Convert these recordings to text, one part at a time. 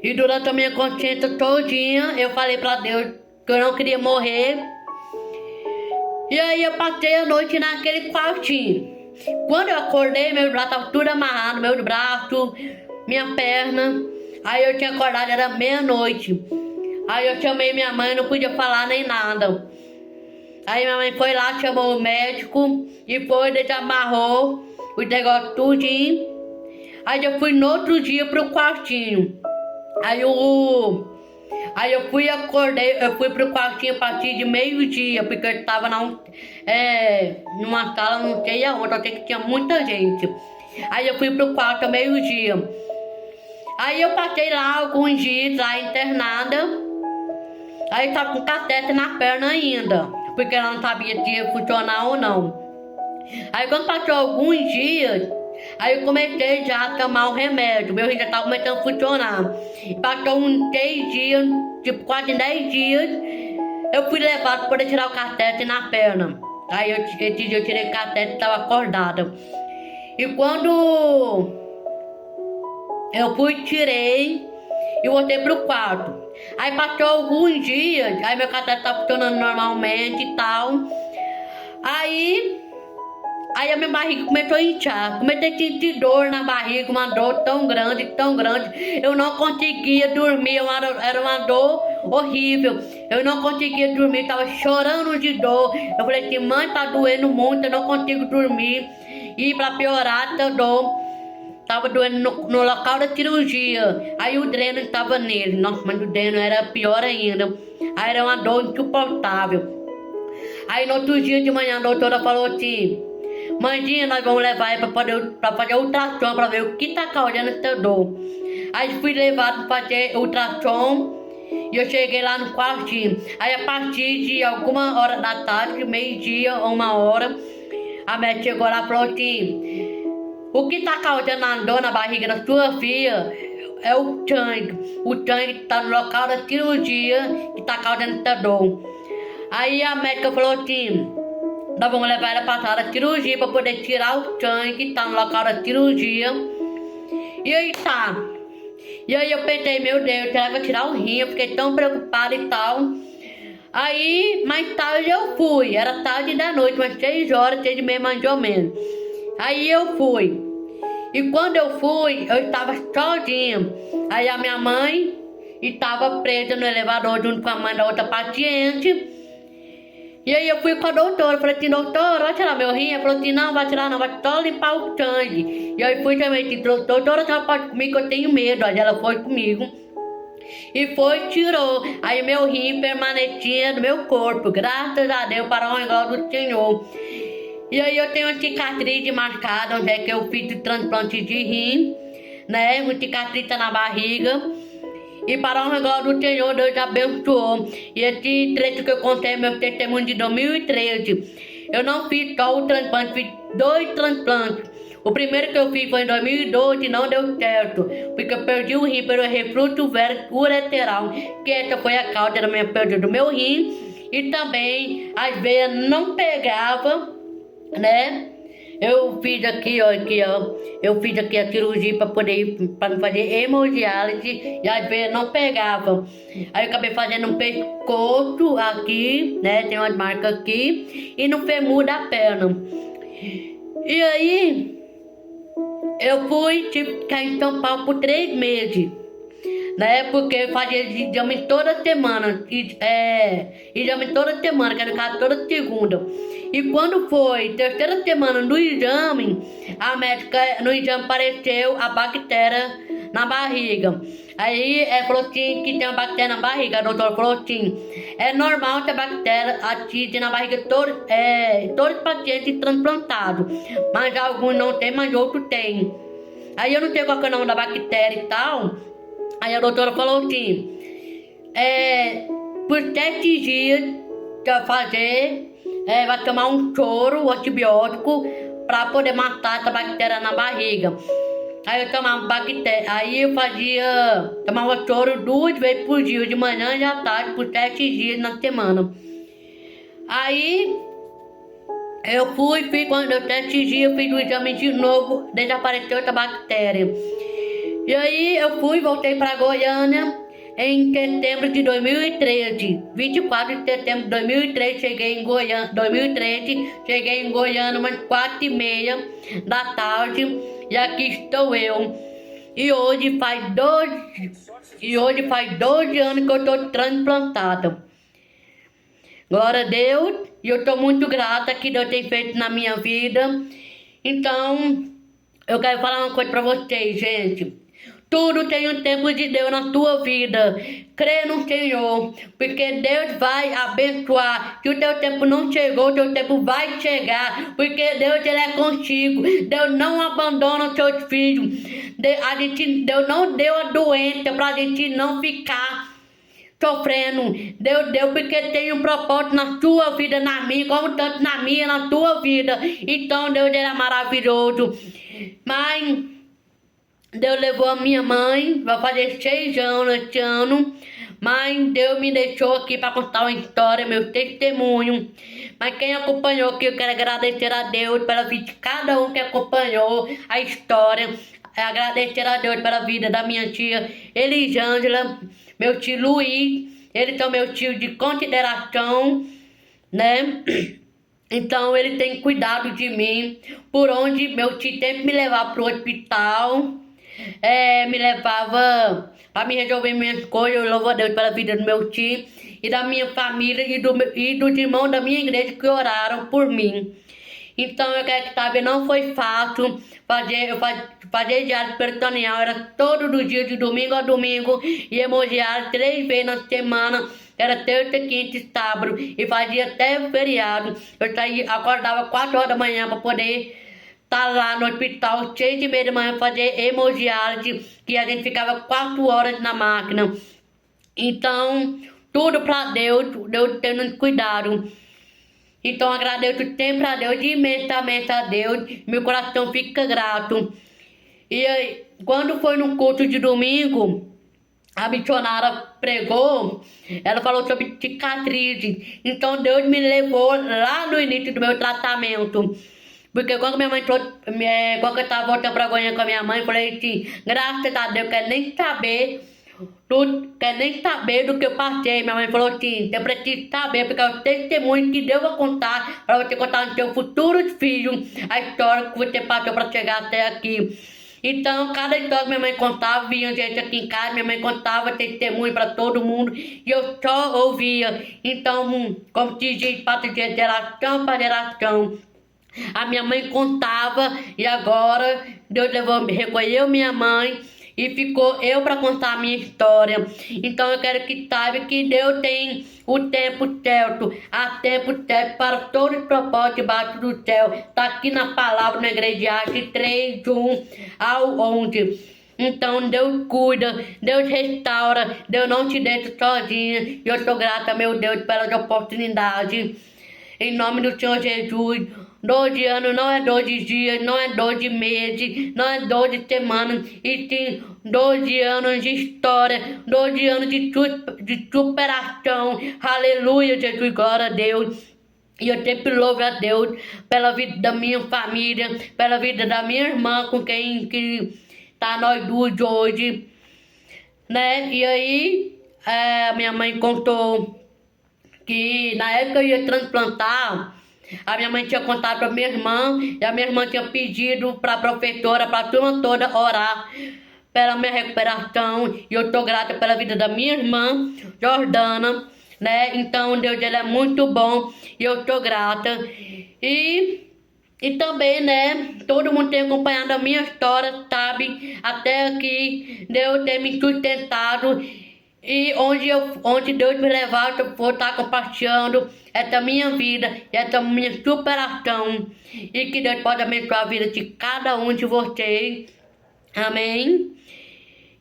E durante a minha consciência todinha, eu falei pra Deus que eu não queria morrer. E aí eu passei a noite naquele quartinho. Quando eu acordei, meu braço estava tudo amarrado, meu braço, minha perna. Aí eu tinha acordado, era meia-noite. Aí eu chamei minha mãe, não podia falar nem nada. Aí minha mãe foi lá, chamou o médico e foi, desamarrou o negócio tudinho. Aí eu fui no outro dia pro quartinho. Aí eu fui, acordei, eu fui pro quartinho a partir de meio-dia, porque eu tava numa sala, não sei aonde, eu sei que tinha muita gente. Aí eu fui pro quarto a meio-dia. Aí eu passei lá alguns dias, lá internada. Aí tava com catéter na perna ainda, porque ela não sabia se ia funcionar ou não. Aí quando passou alguns dias, aí eu comecei já a tomar o remédio, meu rim já tava começando a funcionar. Passou uns 6 dias, tipo quase 10 dias, eu fui levado para poder tirar o catéter na perna. Aí esse dia eu tirei o catéter e tava acordada. E quando eu fui, tirei e voltei pro quarto. Aí passou alguns dias, aí meu catéter tá funcionando normalmente e tal. Aí a minha barriga começou a inchar, comecei a sentir dor na barriga, uma dor tão grande, eu não conseguia dormir, era uma dor horrível, eu não conseguia dormir, tava chorando de dor. Eu falei assim, mãe, tá doendo muito, eu não consigo dormir. E pra piorar essa dor, tava doendo no local da cirurgia, aí o dreno estava nele, nossa, mas o dreno era pior ainda, aí era uma dor insuportável. Aí no outro dia de manhã a doutora falou assim, mãezinha, nós vamos levar ela pra fazer ultrassom, pra ver o que tá causando essa dor. Aí fui levado pra fazer ultrassom e eu cheguei lá no quartinho. Aí a partir de alguma hora da tarde, meio-dia ou 1 hora, a médica chegou lá e falou assim, o que tá causando a dor na barriga da sua filha é o sangue que tá no local da cirurgia que tá causando essa dor. Aí a médica falou assim, nós vamos levar ela pra sala da cirurgia pra poder tirar o sangue que tá no local da cirurgia. E aí tá. E aí eu pensei, meu Deus, será que vai tirar o rim? Eu fiquei tão preocupada e tal. Aí, mais tarde eu fui. Era tarde da noite, umas 6 horas, 6h30 mais ou menos. Aí eu fui. E quando eu fui, eu estava sozinha. Aí a minha mãe estava presa no elevador junto com a mãe da outra paciente. E aí eu fui com a doutora, falei assim, doutora, vai tirar meu rim? Ela falou assim, não, vai tirar não, vai só limpar o sangue. E aí fui também, disse, doutora, você pode comigo que eu tenho medo. Aí ela foi comigo. E foi, tirou. Aí meu rim permanecia no meu corpo, graças a Deus, para a honra do Senhor. E aí eu tenho uma cicatriz marcada, onde é que eu fiz o transplante de rim, né, uma cicatriz na barriga. E para a honra do Senhor, Deus abençoou. E esse trecho que eu contei é meu testemunho de 2013. Eu não fiz só o transplante, fiz 2 transplantes. O primeiro que eu fiz foi em 2012 e não deu certo, porque eu perdi o rim pelo refluxo ureteral, que essa foi a causa da minha perda do meu rim. E também as veias não pegavam, né? Eu fiz aqui, ó, eu fiz aqui a cirurgia para me fazer hemodiálise e às vezes não pegava. Aí eu acabei fazendo um pescoço aqui, né? Tem umas marcas aqui e no fêmur da perna. E aí eu fui, tive que ficar em São Paulo por 3 meses. Né, porque eu fazia exame toda semana, exame toda semana, que era caso toda segunda. E quando foi terceira semana do exame, a médica no exame apareceu a bactéria na barriga. Aí ela falou assim que tem uma bactéria na barriga, a doutora falou assim, é normal ter bactéria atinge na barriga todos os pacientes transplantados, mas alguns não tem, mas outros tem. Aí eu não sei qual que é o nome da bactéria e tal. Aí a doutora falou assim, por 7 dias que vai fazer, vai tomar um soro, um antibiótico, pra poder matar essa bactéria na barriga. Aí eu tomava bactéria, aí eu tomava soro 2 vezes por dia, de manhã e à tarde, por 7 dias na semana. Aí eu fiz, quando deu 7 dias, eu fiz o exame de novo, desapareceu essa bactéria. E aí eu voltei para Goiânia em setembro de 2013. 24 de setembro de 2013, cheguei em Goiânia. 2013, cheguei em Goiânia umas 4h30 da tarde. E aqui estou eu. E hoje faz 12 anos que eu estou transplantada. Glória a Deus. E eu estou muito grata que Deus tem feito na minha vida. Então, eu quero falar uma coisa para vocês, gente. Tudo tem um tempo de Deus na tua vida. Crê no Senhor, porque Deus vai abençoar. Se o teu tempo não chegou, o teu tempo vai chegar, porque Deus ele é contigo. Deus não abandona os seus filhos. Deus não deu a doença para a gente não ficar sofrendo. Deus deu porque tem um propósito na tua vida, na minha, como tanto na minha, na tua vida. Então Deus ele é maravilhoso. Mas Deus levou a minha mãe, vai fazer 6 anos este ano, mas Deus me deixou aqui para contar uma história, meu testemunho. Mas quem acompanhou aqui, eu quero agradecer a Deus pela vida de cada um que acompanhou a história. Agradecer a Deus pela vida da minha tia Elisângela, meu tio Luiz, eles são meu tio de consideração, né? Então ele tem cuidado de mim, por onde meu tio sempre me levava pro hospital. Me levava para me resolver minhas coisas. Eu louvo a Deus pela vida do meu tio e da minha família e dos irmãos da minha igreja que oraram por mim. Então eu quero que saber, não foi fácil fazer diário peritoneal. Era todos os dias, de domingo a domingo, e hemodiário 3 vezes na semana. Era terça, quinta e sábado, e fazia até feriado. Eu acordava 4 horas da manhã para poder tá lá no hospital, 6h30 da manhã, fazer hemodiálise, que a gente ficava 4 horas na máquina. Então, tudo pra Deus tendo cuidado. Então, agradeço sempre a Deus, imensamente a Deus, meu coração fica grato. E aí, quando foi no culto de domingo, a missionária pregou, ela falou sobre cicatrizes. Então, Deus me levou lá no início do meu tratamento. Porque quando minha mãe quando eu tava voltando pra Goiânia com a minha mãe, eu falei assim, graças a Deus, quero nem saber do que eu passei. Minha mãe falou assim, eu preciso saber, porque é o testemunho que Deus vai contar, pra você contar no seu futuro filho, a história que você passou pra chegar até aqui. Então, cada história que minha mãe contava, vinha gente aqui em casa, minha mãe contava testemunho pra todo mundo, e eu só ouvia. Então, como se diz, passa de geração para geração. A minha mãe contava e agora Deus recolheu minha mãe e ficou eu para contar a minha história. Então eu quero que saiba que Deus tem o tempo certo, há tempo certo para todos os propósitos debaixo do céu. Está aqui na palavra, na Eclesiastes 3:1-11. Então Deus cuida, Deus restaura, Deus não te deixa sozinha. E eu sou grata, meu Deus, pelas oportunidades. Em nome do Senhor Jesus. 12 anos não é 12 dias, não é 12 meses, não é 12 semanas, e sim 12 anos de história, 12 anos de superação. Aleluia, Jesus, glória a Deus. E eu sempre louvo a Deus pela vida da minha família, pela vida da minha irmã, com quem que tá nós duas hoje, né? E aí, minha mãe contou que na época eu ia transplantar, a minha mãe tinha contado pra minha irmã, e a minha irmã tinha pedido pra professora, pra turma toda orar pela minha recuperação. E eu tô grata pela vida da minha irmã, Jordana, né? Então Deus ele é muito bom e eu tô grata. E também, né, todo mundo tem acompanhado a minha história, sabe? Até aqui, Deus tem me sustentado. E onde Deus me levar, eu vou estar compartilhando essa minha vida, essa minha superação. E que Deus pode abençoar a vida de cada um de vocês. Amém?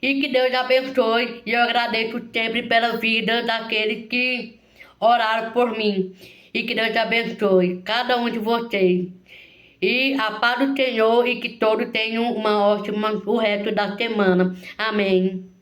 E que Deus abençoe. E eu agradeço sempre pela vida daqueles que oraram por mim. E que Deus abençoe cada um de vocês. E a paz do Senhor, e que todos tenham uma ótima, o resto da semana. Amém.